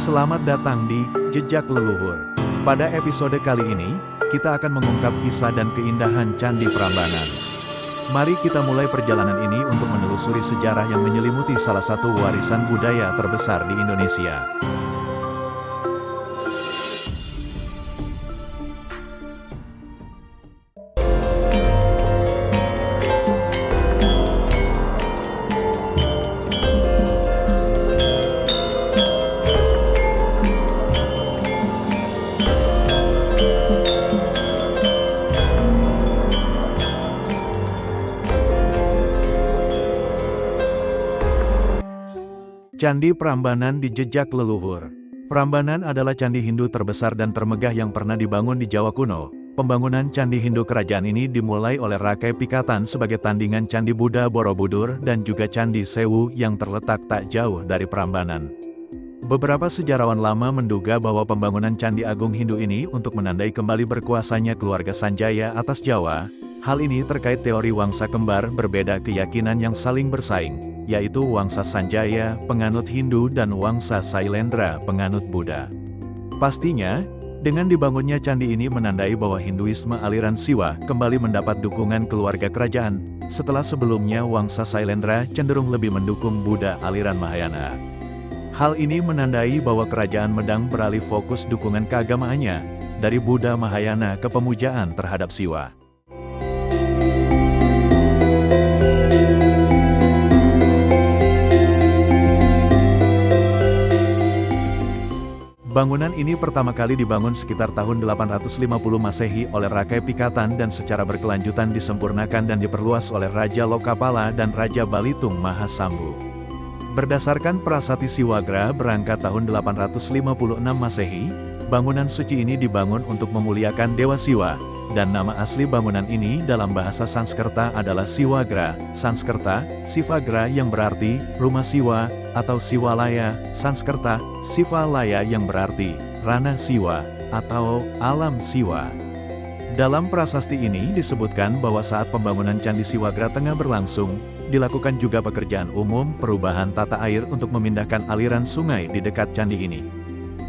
Selamat datang di Jejak Leluhur. Pada episode kali ini, kita akan mengungkap kisah dan keindahan Candi Prambanan. Mari kita mulai perjalanan ini untuk menelusuri sejarah yang menyelimuti salah satu warisan budaya terbesar di Indonesia. Candi Prambanan di Jejak Leluhur. Prambanan adalah candi Hindu terbesar dan termegah yang pernah dibangun di Jawa kuno. Pembangunan candi Hindu kerajaan ini dimulai oleh Rakai Pikatan sebagai tandingan Candi Buddha Borobudur dan juga Candi Sewu yang terletak tak jauh dari Prambanan. Beberapa sejarawan lama menduga bahwa pembangunan Candi Agung Hindu ini untuk menandai kembali berkuasanya keluarga Sanjaya atas Jawa. Hal ini terkait teori wangsa kembar berbeda keyakinan yang saling bersaing, yaitu Wangsa Sanjaya, penganut Hindu dan Wangsa Sailendra, penganut Buddha. Pastinya, dengan dibangunnya candi ini menandai bahwa Hinduisme aliran Siwa kembali mendapat dukungan keluarga kerajaan, setelah sebelumnya Wangsa Sailendra cenderung lebih mendukung Buddha aliran Mahayana. Hal ini menandai bahwa kerajaan Medang beralih fokus dukungan keagamaannya, dari Buddha Mahayana ke pemujaan terhadap Siwa. Bangunan ini pertama kali dibangun sekitar tahun 850 Masehi oleh Rakai Pikatan dan secara berkelanjutan disempurnakan dan diperluas oleh Raja Lokapala dan Raja Balitung Mahasambu. Berdasarkan Prasasti Siwagra berangkat tahun 856 Masehi, bangunan suci ini dibangun untuk memuliakan Dewa Siwa, dan nama asli bangunan ini dalam bahasa Sanskerta adalah Siwagra, Sanskerta, Sivagra yang berarti rumah Siwa, atau Siwalaya, Sanskerta, Sivalaya yang berarti ranah Siwa, atau alam Siwa. Dalam prasasti ini disebutkan bahwa saat pembangunan Candi Siwagra tengah berlangsung, dilakukan juga pekerjaan umum perubahan tata air untuk memindahkan aliran sungai di dekat candi ini.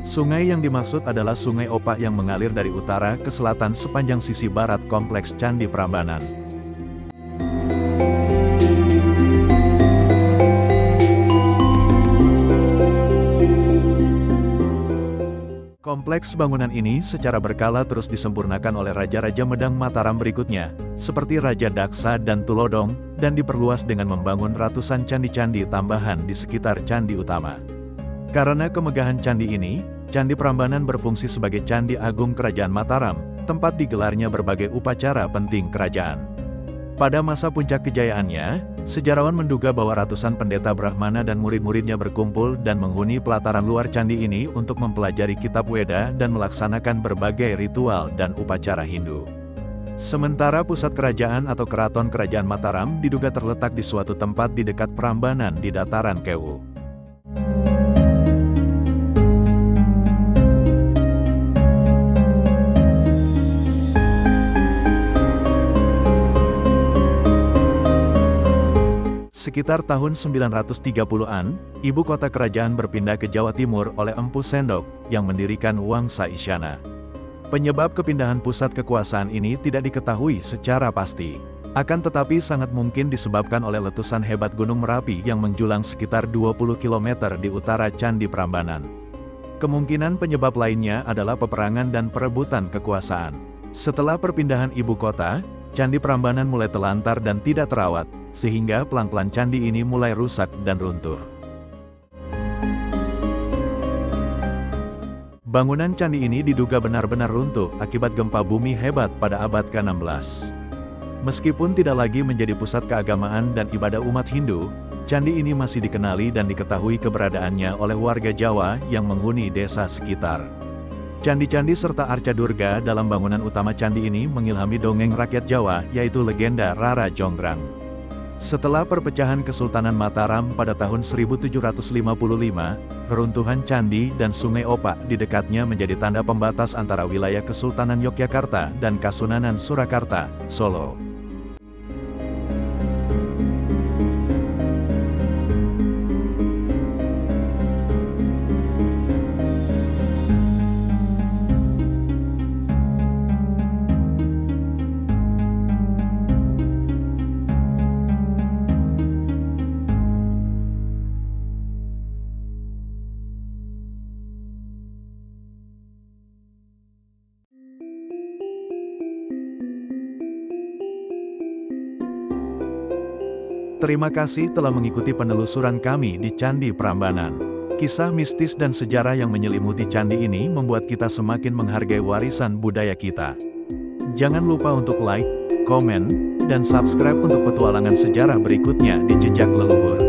Sungai yang dimaksud adalah Sungai Opak yang mengalir dari utara ke selatan sepanjang sisi barat kompleks Candi Prambanan. Kompleks bangunan ini secara berkala terus disempurnakan oleh Raja-Raja Medang Mataram berikutnya, seperti Raja Daksa dan Tulodong, dan diperluas dengan membangun ratusan candi-candi tambahan di sekitar candi utama. Karena kemegahan candi ini, Candi Prambanan berfungsi sebagai Candi Agung Kerajaan Mataram, tempat digelarnya berbagai upacara penting kerajaan. Pada masa puncak kejayaannya, sejarawan menduga bahwa ratusan pendeta Brahmana dan murid-muridnya berkumpul dan menghuni pelataran luar candi ini untuk mempelajari kitab Weda dan melaksanakan berbagai ritual dan upacara Hindu. Sementara pusat kerajaan atau keraton kerajaan Mataram diduga terletak di suatu tempat di dekat Prambanan di dataran Kewu. Sekitar tahun 930-an, ibu kota kerajaan berpindah ke Jawa Timur oleh Empu Sendok, yang mendirikan Wangsa Isyana. Penyebab kepindahan pusat kekuasaan ini tidak diketahui secara pasti. Akan tetapi sangat mungkin disebabkan oleh letusan hebat Gunung Merapi yang menjulang sekitar 20 km di utara Candi Prambanan. Kemungkinan penyebab lainnya adalah peperangan dan perebutan kekuasaan. Setelah perpindahan ibu kota, Candi Prambanan mulai telantar dan tidak terawat, sehingga pelan-pelan candi ini mulai rusak dan runtuh. Bangunan candi ini diduga benar-benar runtuh akibat gempa bumi hebat pada abad ke-16. Meskipun tidak lagi menjadi pusat keagamaan dan ibadah umat Hindu, candi ini masih dikenali dan diketahui keberadaannya oleh warga Jawa yang menghuni desa sekitar. Candi-candi serta arca Durga dalam bangunan utama candi ini mengilhami dongeng rakyat Jawa, yaitu legenda Rara Jonggrang. Setelah perpecahan Kesultanan Mataram pada tahun 1755, reruntuhan candi dan Sungai Opak di dekatnya menjadi tanda pembatas antara wilayah Kesultanan Yogyakarta dan Kasunanan Surakarta, Solo. Terima kasih telah mengikuti penelusuran kami di Candi Prambanan. Kisah mistis dan sejarah yang menyelimuti candi ini membuat kita semakin menghargai warisan budaya kita. Jangan lupa untuk like, komen, dan subscribe untuk petualangan sejarah berikutnya di Jejak Leluhur.